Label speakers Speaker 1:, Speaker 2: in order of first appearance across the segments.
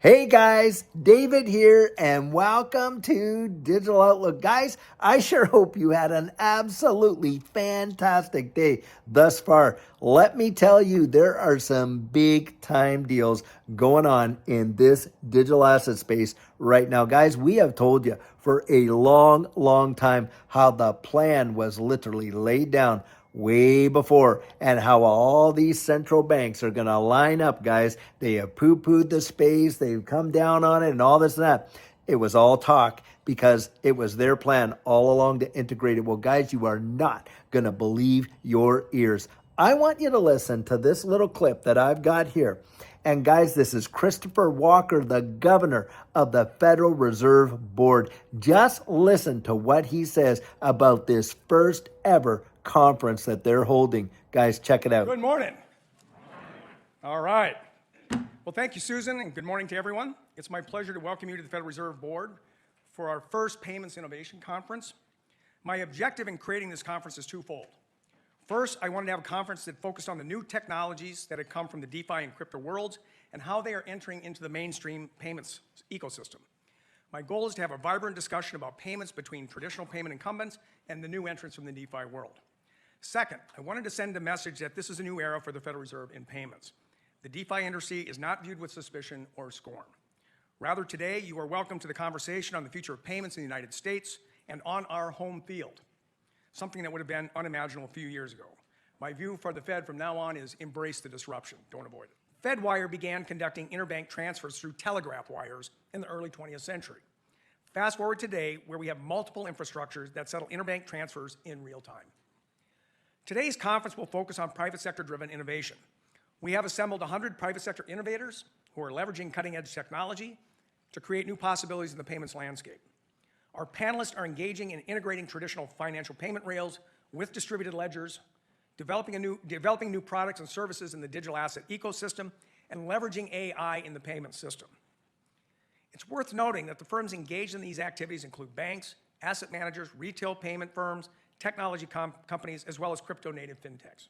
Speaker 1: Hey guys, David here, and welcome to Digital Outlook. Guys, I sure hope you had an absolutely fantastic day thus far. Let me tell you, there are some big time deals going on in this digital asset space right now. Guys, we have told you for a long time how the plan was literally laid down way before, and how all these central banks are going to line up, guys. They have poo-pooed the space, they've come down on it, and all this and that. It was all talk because it was their plan all along to integrate it. Well, guys, you are not going to believe your ears. I want you to listen to this little clip that I've got here. And guys, this is Christopher Walker, the governor of the Federal Reserve Board. Just listen to what he says about this first ever conference that they're holding. Guys, check it out.
Speaker 2: Good morning. All right. Well, thank you, Susan, and good morning to everyone. It's my pleasure to welcome you to the Federal Reserve Board for our first Payments Innovation Conference. My objective in creating this conference is twofold. First, I wanted to have a conference that focused on the new technologies that had come from the DeFi and crypto worlds and how they are entering into the mainstream payments ecosystem. My goal is to have a vibrant discussion about payments between traditional payment incumbents and the new entrants from the DeFi world. Second, I wanted to send a message that this is a new era for the Federal Reserve in payments. The DeFi industry is not viewed with suspicion or scorn. Rather, today, you are welcome to the conversation on the future of payments in the United States and on our home field, something that would have been unimaginable a few years ago. My view for the Fed from now on is embrace the disruption, don't avoid it. FedWire began conducting interbank transfers through telegraph wires in the early 20th century. Fast forward today, where we have multiple infrastructures that settle interbank transfers in real time. Today's conference will focus on private sector-driven innovation. We have assembled 100 private sector innovators who are leveraging cutting-edge technology to create new possibilities in the payments landscape. Our panelists are engaging in integrating traditional financial payment rails with distributed ledgers, developing new products and services in the digital asset ecosystem, and leveraging AI in the payment system. It's worth noting that the firms engaged in these activities include banks, asset managers, retail payment firms, technology companies, as well as crypto-native fintechs.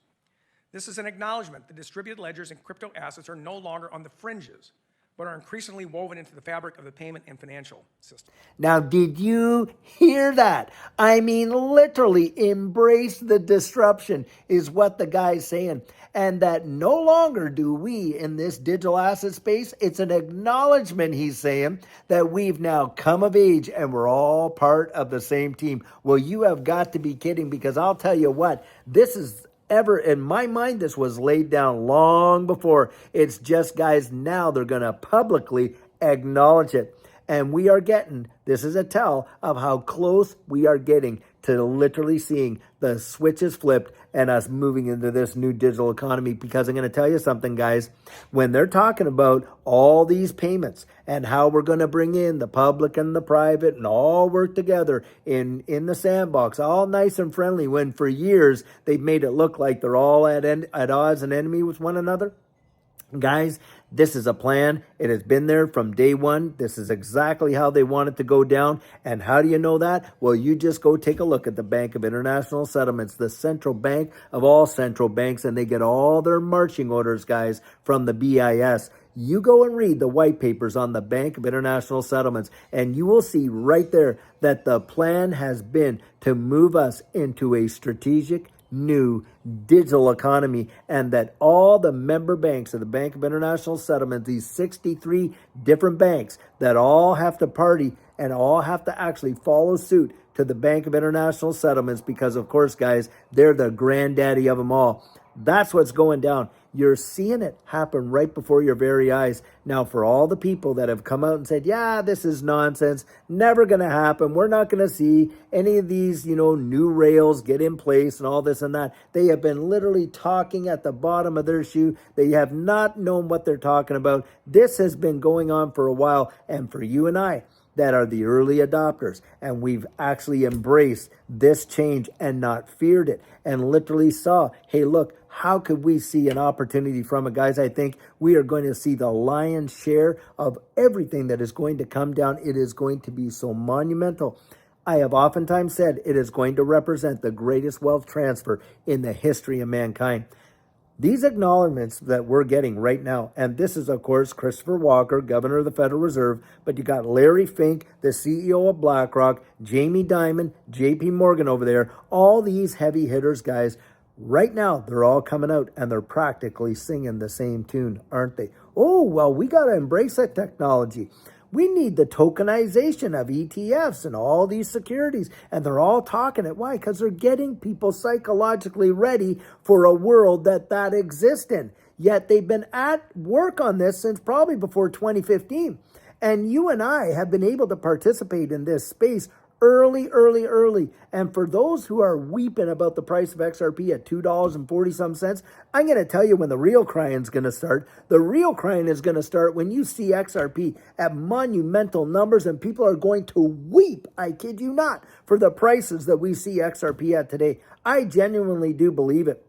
Speaker 2: This is an acknowledgement that distributed ledgers and crypto assets are no longer on the fringes, but are increasingly woven into the fabric of the payment and financial system.
Speaker 1: Now, did you hear that? I mean, literally embrace the disruption is what the guy's saying. And that no longer do we in this digital asset space, it's an acknowledgement, he's saying, that we've now come of age and we're all part of the same team. Well, you have got to be kidding, because I'll tell you what, this is ever, in my mind, this was laid down long before. It's just, guys, now they're going to publicly acknowledge it. And we are getting, this is a tell of how close we are getting to literally seeing the switches flipped and us moving into this new digital economy. Because I'm going to tell you something, guys, when they're talking about all these payments and how we're going to bring in the public and the private and all work together in the sandbox, all nice and friendly, when for years they've made it look like they're all at odds and enemy with one another. Guys, this is a plan. It has been there from day one. This is exactly how they want it to go down. And how do you know that? Well, you just go take a look at the Bank of International Settlements, the central bank of all central banks, and they get all their marching orders, guys, from the BIS. You go and read the white papers on the Bank of International Settlements, and you will see right there that the plan has been to move us into a strategic new digital economy, and that all the member banks of the Bank of International Settlement, these 63 different banks that all have to party and all have to actually follow suit to the Bank of International Settlements, because of course, guys, they're the granddaddy of them all. That's what's going down. You're seeing it happen right before your very eyes. Now, for all the people that have come out and said, yeah, this is nonsense, never going to happen, we're not going to see any of these, new rails get in place and all this and that. They have been literally talking at the bottom of their shoe. They have not known what they're talking about. This has been going on for a while. And for you and I, that are the early adopters, and we've actually embraced this change and not feared it, and literally saw, hey, look, how could we see an opportunity from it? Guys, I think we are going to see the lion's share of everything that is going to come down. It is going to be so monumental. I have oftentimes said it is going to represent the greatest wealth transfer in the history of mankind. These acknowledgments that we're getting right now, and this is, of course, Christopher Walker, governor of the Federal Reserve, but you got Larry Fink, the CEO of BlackRock, Jamie Dimon, JP Morgan over there, all these heavy hitters, guys. Right now, they're all coming out and they're practically singing the same tune, aren't they? Oh, well, we got to embrace that technology. We need the tokenization of ETFs and all these securities. And they're all talking it. Why? Because they're getting people psychologically ready for a world that exists in. Yet they've been at work on this since probably before 2015. And you and I have been able to participate in this space early. And for those who are weeping about the price of XRP at $2.40 I'm going to tell you when the real crying is going to start. The real crying is going to start when you see XRP at monumental numbers and people are going to weep, I kid you not, for the prices that we see XRP at today. I genuinely do believe it.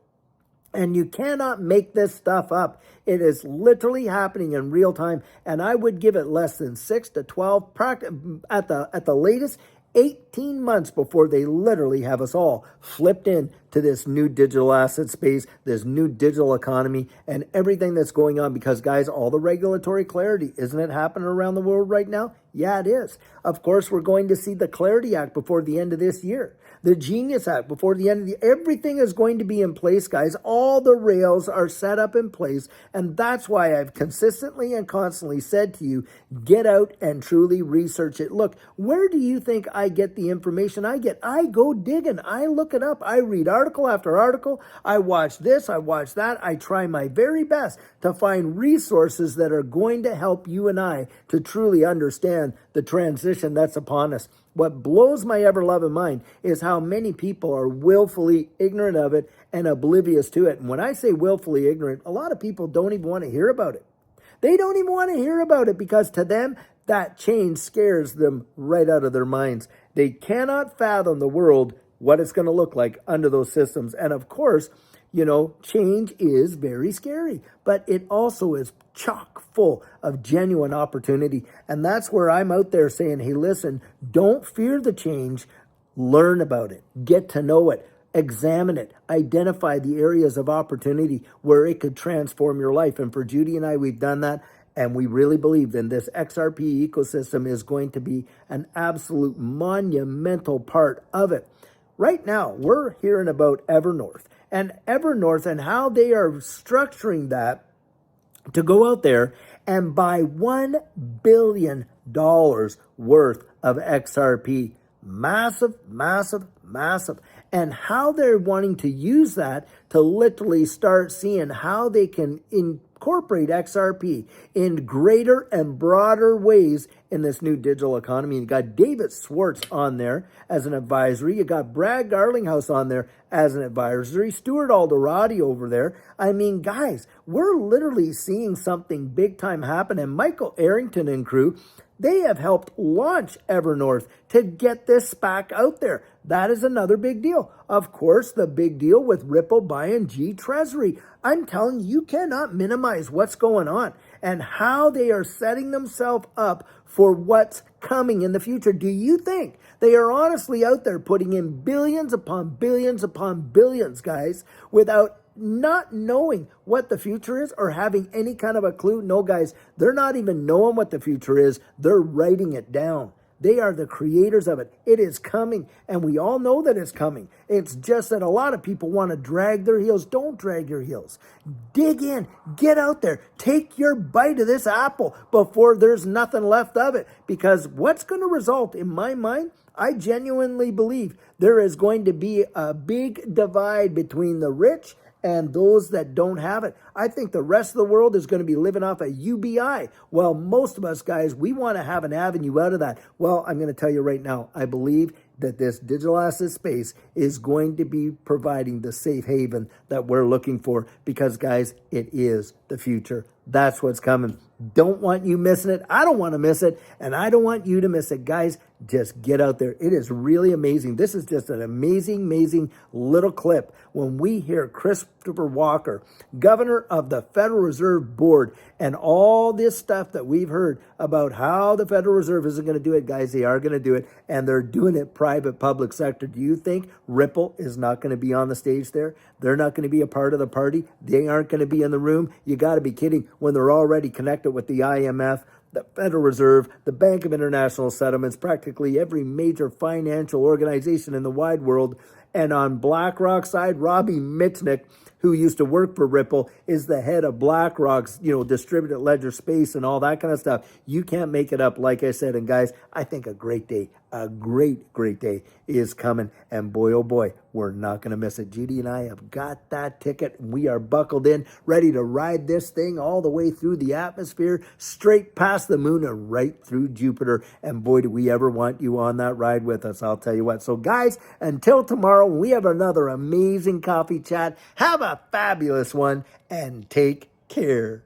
Speaker 1: And you cannot make this stuff up. It is literally happening in real time. And I would give it less than 6 to 12, at the latest, 18 months before they literally have us all flipped in to this new digital asset space, this new digital economy, and everything that's going on. Because, guys, all the regulatory clarity, isn't it happening around the world right now? Yeah, it is. Of course, we're going to see the Clarity Act before the end of this year. The Genius Act before the end of the... Everything is going to be in place, guys. All the rails are set up in place. And that's why I've consistently and constantly said to you, get out and truly research it. Look, where do you think I get the information I get? I go digging. I look it up. I read article after article. I watch this. I watch that. I try my very best to find resources that are going to help you and I to truly understand the transition that's upon us. What blows my ever-loving mind is how many people are willfully ignorant of it and oblivious to it. And when I say willfully ignorant, a lot of people don't even want to hear about it. They don't even want to hear about it because to them, that change scares them right out of their minds. They cannot fathom the world, what it's going to look like under those systems. And of course, you know, change is very scary, but it also is chock full of genuine opportunity. And that's where I'm out there saying, hey, listen, don't fear the change. Learn about it. Get to know it. Examine it. Identify the areas of opportunity where it could transform your life. And for Judy and I, we've done that. And we really believe in this XRP ecosystem is going to be an absolute monumental part of it. Right now, we're hearing about Evernorth and how they are structuring that to go out there and buy $1 billion worth of XRP. Massive. And how they're wanting to use that to literally start seeing how they can incorporate XRP in greater and broader ways in this new digital economy. You got David Schwartz on there as an advisory. You got Brad Garlinghouse on there as an advisory. Stuart Alderati over there. I mean, guys, we're literally seeing something big time happen. And Michael Arrington and crew, they have helped launch Evernorth to get this SPAC out there. That is another big deal. Of course, the big deal with Ripple buying G Treasury. I'm telling you, you cannot minimize what's going on and how they are setting themselves up for what's coming in the future. Do you think they are honestly out there putting in billions upon billions, guys, without not knowing what the future is or having any kind of a clue? No, guys, they're not even knowing what the future is. They're writing it down. They are the creators of it. It is coming, and we all know that it's coming. It's just that a lot of people want to drag their heels. Don't drag your heels. Dig in. Get out there. Take your bite of this apple before there's nothing left of it. Because what's going to result, in my mind, I genuinely believe there is going to be a big divide between the rich and those that don't have it. I think the rest of the world is going to be living off a UBI. Well, most of us, guys, we want to have an avenue out of that. Well, I'm going to tell you right now, I believe that this digital asset space is going to be providing the safe haven that we're looking for because, guys, it is the future. That's what's coming. Don't want you missing it. I don't want to miss it, and I don't want you to miss it. Guys, just get out there. It is really amazing. This is just an amazing, amazing little clip when we hear Christopher Walker, governor of the Federal Reserve Board, and all this stuff that we've heard about how the Federal Reserve isn't going to do it. Guys, they are going to do it, and they're doing it private, public sector. Do you think Ripple is not going to be on the stage there? They're not going to be a part of the party. They aren't going to be in the room. You got to be kidding when they're already connected with the IMF, the Federal Reserve, the Bank of International Settlements, practically every major financial organization in the wide world. And on BlackRock's side, Robbie Mitchnick, who used to work for Ripple, is the head of BlackRock's, distributed ledger space and all that kind of stuff. You can't make it up, like I said. And guys, I think a great day, a great, great day is coming. And boy, oh boy, we're not going to miss it. Judy and I have got that ticket. We are buckled in, ready to ride this thing all the way through the atmosphere, straight past the moon and right through Jupiter. And boy, do we ever want you on that ride with us, I'll tell you what. So guys, until tomorrow, we have another amazing coffee chat. Have a fabulous one and take care.